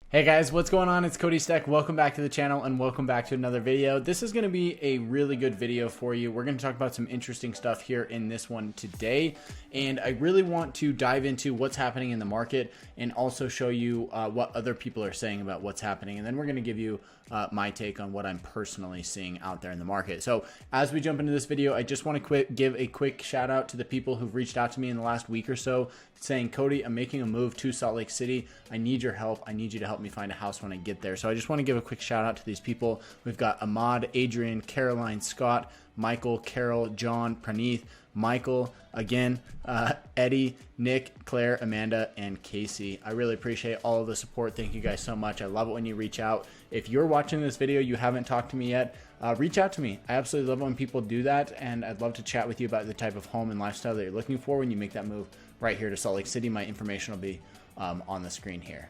Hey guys, what's going on? It's Cody Steck. Welcome back to the channel and welcome back to another video. This is going to be a really good video for you. We're going to talk about some interesting stuff here in this one today. And I really want to dive into what's happening in the market and also show you what other people are saying about what's happening. And then we're going to give you my take on what I'm personally seeing out there in the market. So as we jump into this video, I just want to give a quick shout out to the people who've reached out to me in the last week or so saying, Cody, I'm making a move to Salt Lake City. I need your help. I need you to help me find a house when I get there. So I just want to give a quick shout out to these people. We've got Ahmad, Adrian, Caroline, Scott, Michael, Carol, John, Praneeth, Michael, again, Eddie, Nick, Claire, Amanda, and Casey. I really appreciate all of the support. Thank you guys so much. I love it when you reach out. If you're watching this video, you haven't talked to me yet, reach out to me. I absolutely love when people do that, and I'd love to chat with you about the type of home and lifestyle that you're looking for when you make that move right here to Salt Lake City. My information will be on the screen here.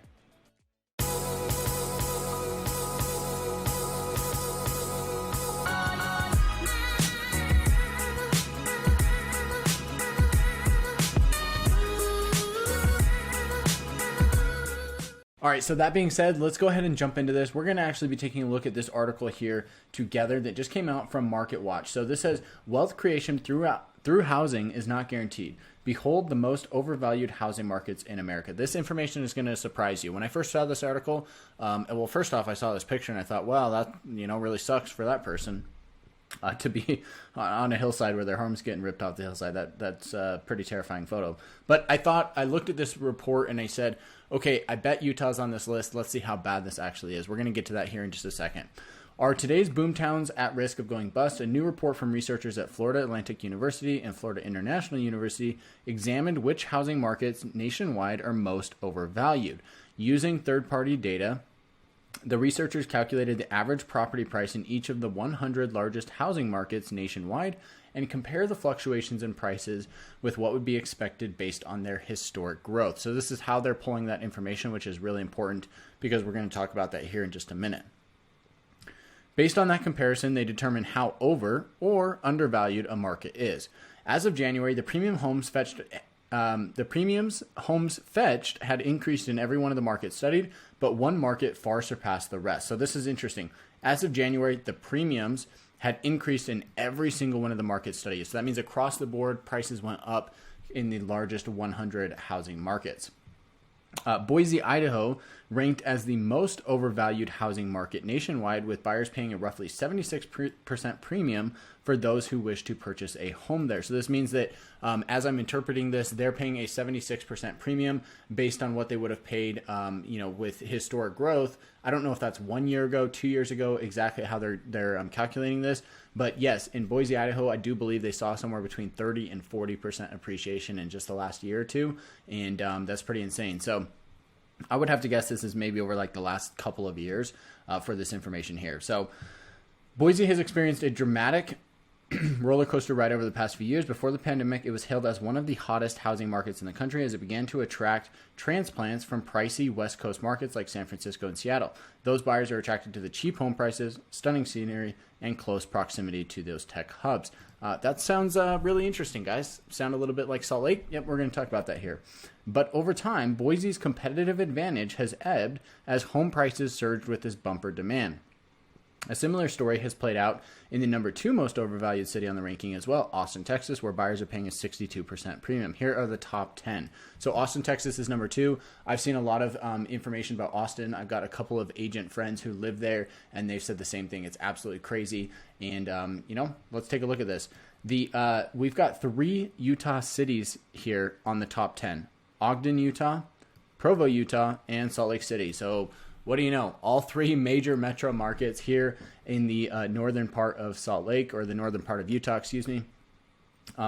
All right, so that being said, let's go ahead and jump into this. We're going to actually be taking a look at this article here together that just came out from Market Watch. So this says, wealth creation through housing is not guaranteed. Behold the most overvalued housing markets in America. This information is going to surprise you. When I first saw this article, well, first off, I saw this picture and I thought, wow, that really sucks for that person. To be on a hillside where their home's getting ripped off the hillside. That's a pretty terrifying photo. But I looked at this report and I said, okay, I bet Utah's on this list. Let's see how bad this actually is. We're going to get to that here in just a second. Are today's boomtowns at risk of going bust? A new report from researchers at Florida Atlantic University and Florida International University examined which housing markets nationwide are most overvalued. Using third-party data, the researchers calculated the average property price in each of the 100 largest housing markets nationwide and compare the fluctuations in prices with what would be expected based on their historic growth. So this is how they're pulling that information, which is really important because we're going to talk about that here in just a minute. Based on that comparison, they determine how over or undervalued a market is. As of January, the premiums homes fetched had increased in every one of the markets studied, but one market far surpassed the rest. So this is interesting. As of January, the premiums had increased in every single one of the markets studied. So that means across the board, prices went up in the largest 100 housing markets. Boise, Idaho ranked as the most overvalued housing market nationwide, with buyers paying a roughly 76% premium for those who wish to purchase a home there. So this means that as I'm interpreting this, they're paying a 76% premium based on what they would have paid, with historic growth. I don't know if that's 1 year ago, 2 years ago, exactly how they're calculating this. But yes, in Boise, Idaho, I do believe they saw somewhere between 30 and 40% appreciation in just the last year or two. And that's pretty insane. So I would have to guess this is maybe over like the last couple of years for this information here. So Boise has experienced a dramatic roller coaster ride over the past few years. Before the pandemic, it was hailed as one of the hottest housing markets in the country as it began to attract transplants from pricey West Coast markets like San Francisco and Seattle. Those buyers are attracted to the cheap home prices, stunning scenery, and close proximity to those tech hubs. That sounds really interesting, guys. Sound a little bit like Salt Lake? Yep, we're going to talk about that here. But over time, Boise's competitive advantage has ebbed as home prices surged with this bumper demand. A similar story has played out in the number 2 most overvalued city on the ranking as well, Austin, Texas, where buyers are paying a 62% premium. Here are the top 10. So Austin, Texas is number 2. I've seen a lot of information about Austin. I've got a couple of agent friends who live there, and they've said the same thing. It's absolutely crazy. And, let's take a look at this. We've got 3 Utah cities here on the top 10. Ogden, Utah, Provo, Utah, and Salt Lake City. So what do you know? All 3 major metro markets here in the northern part of Salt Lake, or the northern part of Utah, excuse me,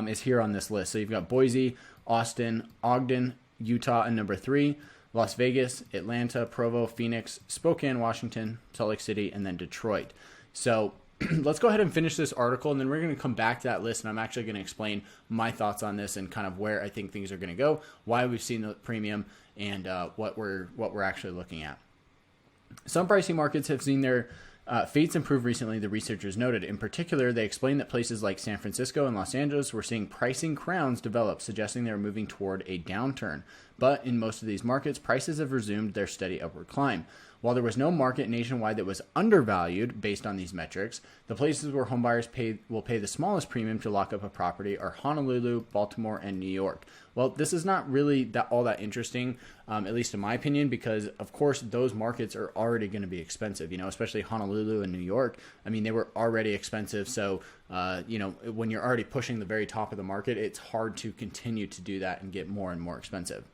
is here on this list. So you've got Boise, Austin, Ogden, Utah, and number 3, Las Vegas, Atlanta, Provo, Phoenix, Spokane, Washington, Salt Lake City, and then Detroit. So let's go ahead and finish this article, and then we're going to come back to that list, and I'm actually going to explain my thoughts on this and kind of where I think things are going to go, why we've seen the premium, and what we're actually looking at. Some pricing markets have seen their fates improve recently, the researchers noted. In particular, they explained that places like San Francisco and Los Angeles were seeing pricing crowns develop, suggesting they were moving toward a downturn. But in most of these markets, prices have resumed their steady upward climb. While there was no market nationwide that was undervalued based on these metrics, the places where homebuyers will pay the smallest premium to lock up a property are Honolulu, Baltimore, and New York. Well, this is not really all that interesting, at least in my opinion, because of course those markets are already going to be expensive, especially Honolulu and New York. I mean, they were already expensive. So, when you're already pushing the very top of the market, it's hard to continue to do that and get more and more expensive.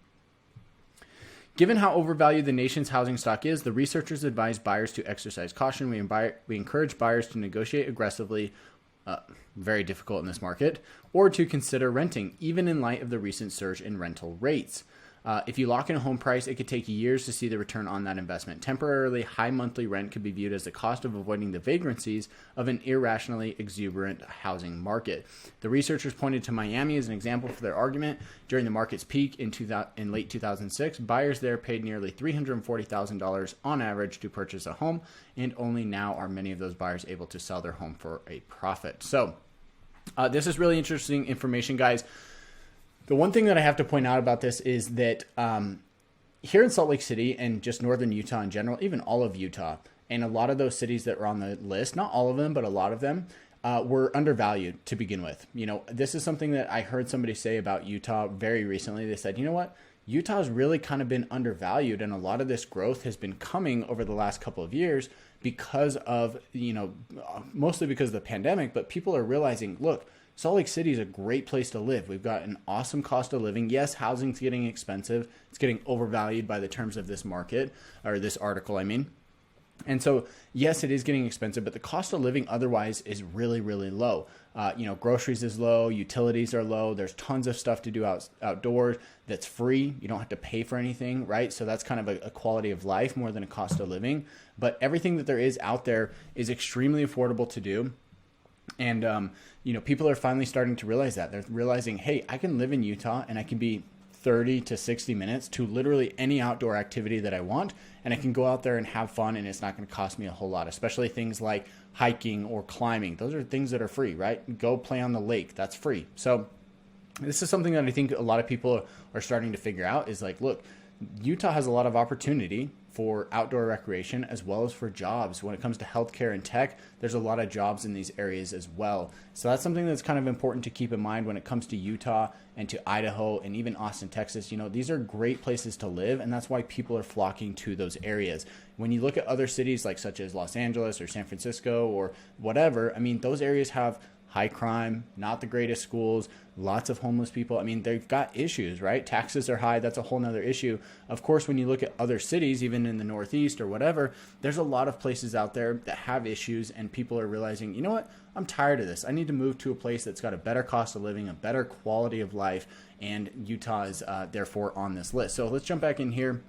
Given how overvalued the nation's housing stock is, the researchers advise buyers to exercise caution. We encourage buyers to negotiate aggressively, very difficult in this market, or to consider renting, even in light of the recent surge in rental rates. If you lock in a home price, it could take years to see the return on that investment. Temporarily high monthly rent could be viewed as the cost of avoiding the vagrancies of an irrationally exuberant housing market. The researchers pointed to Miami as an example for their argument. During the market's peak in late 2006, buyers there paid nearly $340,000 on average to purchase a home, and only now are many of those buyers able to sell their home for a profit. So this is really interesting information, guys. The one thing that I have to point out about this is that here in Salt Lake City and just northern Utah in general, even all of Utah, and a lot of those cities that were on the list, not all of them, but a lot of them, were undervalued to begin with. This is something that I heard somebody say about Utah very recently. They said, you know what? Utah's really kind of been undervalued, and a lot of this growth has been coming over the last couple of years because of, mostly because of the pandemic, but people are realizing, look, Salt Lake City is a great place to live. We've got an awesome cost of living. Yes, housing's getting expensive. It's getting overvalued by the terms of this market, or this article, I mean. And so, yes, it is getting expensive, but the cost of living otherwise is really, really low. Groceries is low, utilities are low. There's tons of stuff to do outdoors that's free. You don't have to pay for anything, right? So that's kind of a quality of life more than a cost of living. But everything that there is out there is extremely affordable to do. And, people are finally starting to realize that. They're realizing, hey, I can live in Utah and I can be 30 to 60 minutes to literally any outdoor activity that I want. And I can go out there and have fun, and it's not going to cost me a whole lot, especially things like hiking or climbing. Those are things that are free, right? Go play on the lake. That's free. So this is something that I think a lot of people are starting to figure out is like, look, Utah has a lot of opportunity for outdoor recreation as well as for jobs. When it comes to healthcare and tech, there's a lot of jobs in these areas as well. So that's something that's kind of important to keep in mind when it comes to Utah and to Idaho and even Austin, Texas. These are great places to live, and that's why people are flocking to those areas. When you look at other cities such as Los Angeles or San Francisco or whatever, I mean, those areas have high crime, not the greatest schools, lots of homeless people. I mean, they've got issues, right? Taxes are high. That's a whole nother issue. Of course, when you look at other cities, even in the Northeast or whatever, there's a lot of places out there that have issues, and people are realizing, you know what? I'm tired of this. I need to move to a place that's got a better cost of living, a better quality of life, and Utah is therefore on this list. So let's jump back in here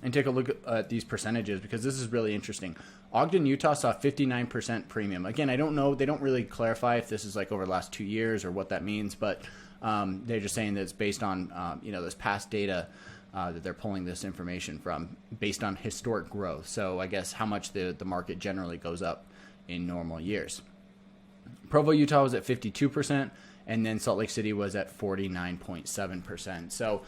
and take a look at these percentages, because this is really interesting. Ogden, Utah saw 59% premium. Again, I don't know. They don't really clarify if this is over the last 2 years or what that means, but they're just saying that it's based on, this past data that they're pulling this information from based on historic growth. So I guess how much the market generally goes up in normal years. Provo, Utah was at 52%, and then Salt Lake City was at 49.7%. So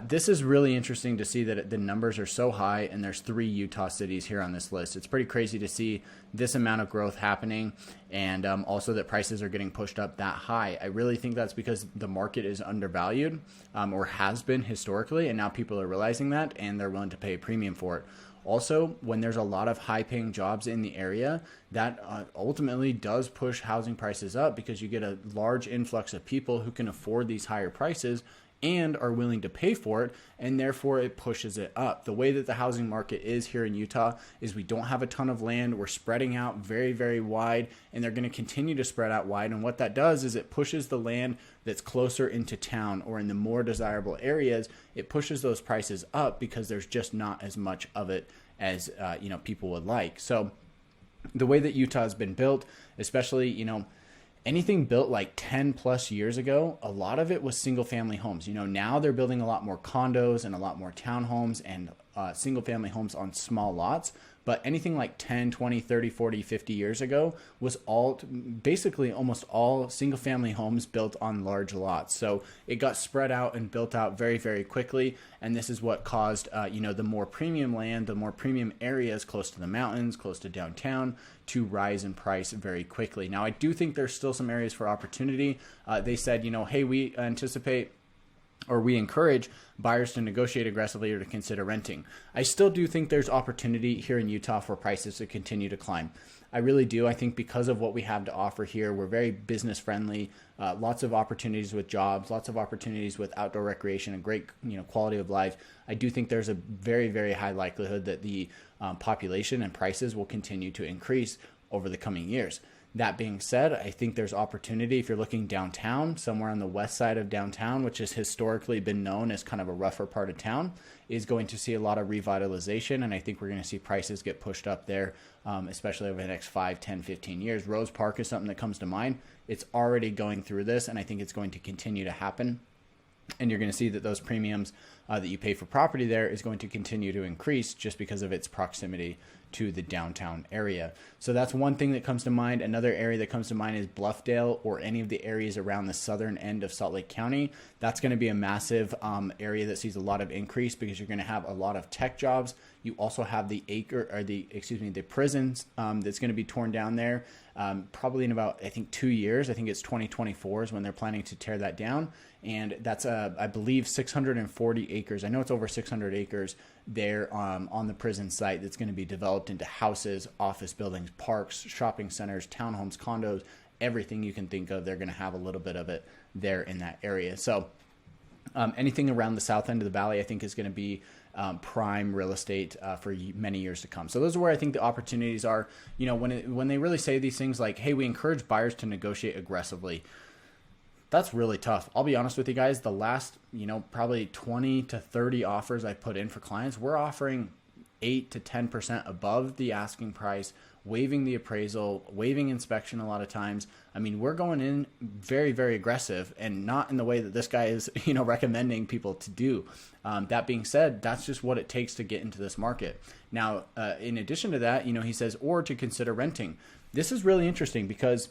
this is really interesting to see that the numbers are so high, and there's 3 Utah cities here on this list. It's pretty crazy to see this amount of growth happening, and also that prices are getting pushed up that high. I really think that's because the market is undervalued, or has been historically, and now people are realizing that, and they're willing to pay a premium for it. Also, when there's a lot of high-paying jobs in the area, that ultimately does push housing prices up, because you get a large influx of people who can afford these higher prices and are willing to pay for it, and therefore it pushes it up. The way that the housing market is here in Utah is we don't have a ton of land. We're spreading out very, very wide, and they're going to continue to spread out wide. And what that does is it pushes the land that's closer into town or in the more desirable areas. It pushes those prices up because there's just not as much of it as people would like. So the way that Utah has been built, especially anything built 10 plus years ago, a lot of it was single family homes. Now they're building a lot more condos and a lot more townhomes and single family homes on small lots. But anything like 10, 20, 30, 40, 50 years ago was all basically almost all single family homes built on large lots. So it got spread out and built out very, very quickly. And this is what caused, the more premium land, the more premium areas close to the mountains, close to downtown, to rise in price very quickly. Now, I do think there's still some areas for opportunity. They said, hey, we anticipate or we encourage buyers to negotiate aggressively or to consider renting. I still do think there's opportunity here in Utah for prices to continue to climb. I really do. I think because of what we have to offer here, we're very business friendly, lots of opportunities with jobs, lots of opportunities with outdoor recreation, a great quality of life. I do think there's a very, very high likelihood that the population and prices will continue to increase over the coming years. That being said, I think there's opportunity if you're looking downtown, somewhere on the west side of downtown, which has historically been known as kind of a rougher part of town, is going to see a lot of revitalization. And I think we're going to see prices get pushed up there, especially over the next 5, 10, 15 years. Rose Park is something that comes to mind. It's already going through this, and I think it's going to continue to happen. And you're going to see that those premiums that you pay for property there is going to continue to increase just because of its proximity to the downtown area. So that's one thing that comes to mind. Another area that comes to mind is Bluffdale or any of the areas around the southern end of Salt Lake County. That's going to be a massive area that sees a lot of increase because you're going to have a lot of tech jobs. You also have the prisons that's going to be torn down there probably in about, I think, 2 years. I think it's 2024 is when they're planning to tear that down. And that's, I believe, 640 acres. I know it's over 600 acres there on the prison site that's going to be developed into houses, office buildings, parks, shopping centers, townhomes, condos, everything you can think of. They're going to have a little bit of it there in that area. So anything around the south end of the valley, I think, is going to be prime real estate for many years to come. So those are where I think the opportunities are. When they really say these things like, hey, we encourage buyers to negotiate aggressively, that's really tough. I'll be honest with you guys. The last, probably 20 to 30 offers I put in for clients, we're offering 8 to 10% above the asking price, waiving the appraisal, waiving inspection a lot of times. I mean, we're going in very, very aggressive and not in the way that this guy is, recommending people to do. That being said, that's just what it takes to get into this market. Now, in addition to that, he says, or to consider renting. This is really interesting because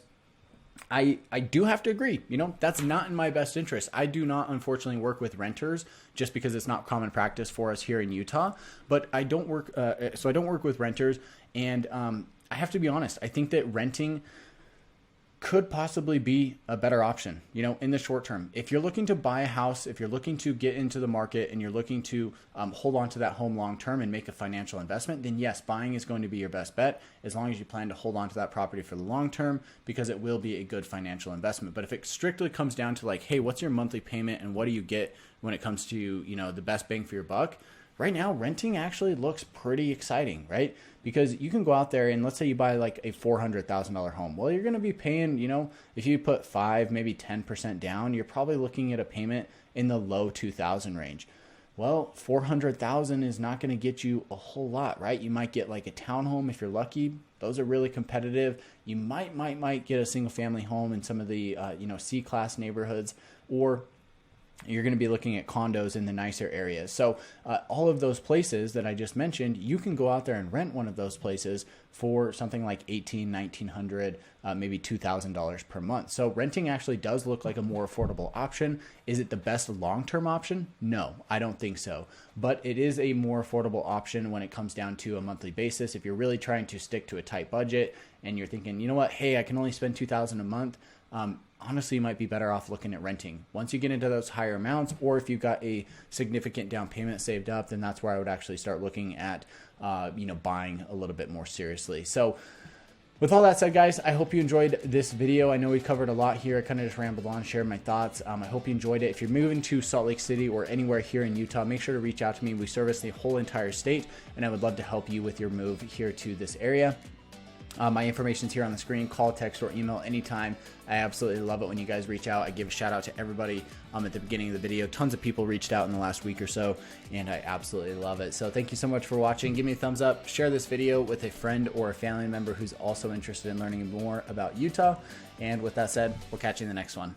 I do have to agree, that's not in my best interest. I do not, unfortunately, work with renters just because it's not common practice for us here in Utah, but I don't work with renters. And I have to be honest, I think that renting could possibly be a better option, in the short term. If you're looking to buy a house, if you're looking to get into the market and you're looking to hold on to that home long term and make a financial investment, then yes, buying is going to be your best bet as long as you plan to hold on to that property for the long term because it will be a good financial investment. But if it strictly comes down to like, hey, what's your monthly payment and what do you get when it comes to, the best bang for your buck? Right now, renting actually looks pretty exciting, right? Because you can go out there and let's say you buy like a $400,000 home. Well, you're going to be paying, if you put 5, maybe 10% down, you're probably looking at a payment in the low 2,000 range. Well, $400,000 is not going to get you a whole lot, right? You might get like a townhome if you're lucky. Those are really competitive. You might get a single family home in some of the, C-class neighborhoods, or you're going to be looking at condos in the nicer areas. So all of those places that I just mentioned, you can go out there and rent one of those places for something like $1,800, $1,900, maybe $2,000 per month. So renting actually does look like a more affordable option. Is it the best long-term option? No, I don't think so. But it is a more affordable option when it comes down to a monthly basis. If you're really trying to stick to a tight budget and you're thinking, hey, I can only spend $2,000 a month, honestly, you might be better off looking at renting. Once you get into those higher amounts, or if you've got a significant down payment saved up, then that's where I would actually start looking at, buying a little bit more seriously. So with all that said, guys, I hope you enjoyed this video. I know we covered a lot here. I kind of just rambled on, shared my thoughts. I hope you enjoyed it. If you're moving to Salt Lake City or anywhere here in Utah, make sure to reach out to me. We service the whole entire state, and I would love to help you with your move here to this area. My information's here on the screen. Call, text, or email anytime. I absolutely love it when you guys reach out. I give a shout out to everybody at the beginning of the video. Tons of people reached out in the last week or so, and I absolutely love it. So thank you so much for watching. Give me a thumbs up. Share this video with a friend or a family member who's also interested in learning more about Utah. And with that said, we'll catch you in the next one.